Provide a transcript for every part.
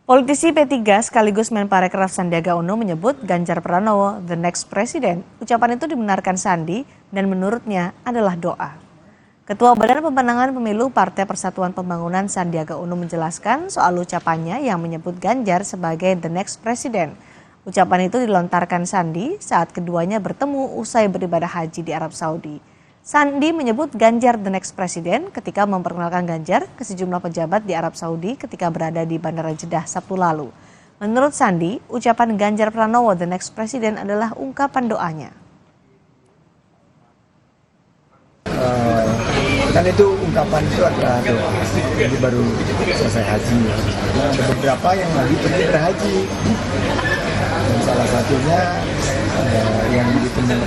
Politisi P3 sekaligus Menparekraf Sandiaga Uno menyebut Ganjar Pranowo the next president. Ucapan itu dibenarkan Sandi dan menurutnya adalah doa. Ketua Badan Pemenangan Pemilu Partai Persatuan Pembangunan Sandiaga Uno menjelaskan soal ucapannya yang menyebut Ganjar sebagai the next president. Ucapan itu dilontarkan Sandi saat keduanya bertemu usai beribadah haji di Arab Saudi. Sandi menyebut Ganjar the next president ketika memperkenalkan Ganjar ke sejumlah pejabat di Arab Saudi ketika berada di Bandara Jeddah Sabtu lalu. Menurut Sandi, ucapan Ganjar Pranowo the next president adalah ungkapan doanya. Kan itu ungkapan itu adalah doa. Jadi baru selesai haji. Nah, ada beberapa yang lagi pergi berhaji. Dan salah satunya yang ditemui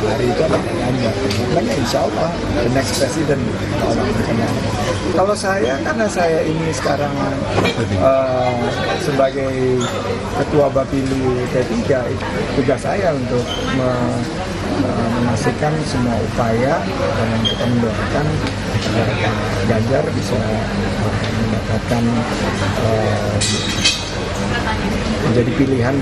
hari itu adalah Ganjar. Makanya insya Allah the next president Allah berkenan. Kalau saya, karena saya ini sekarang sebagai ketua Bapilu P3, tugas saya untuk memastikan semua upaya dan kita mendoakan agar Pak Ganjar bisa mendapatkan menjadi pilihan.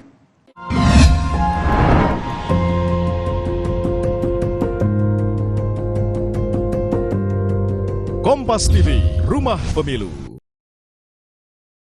Kompas TV, Rumah Pemilu.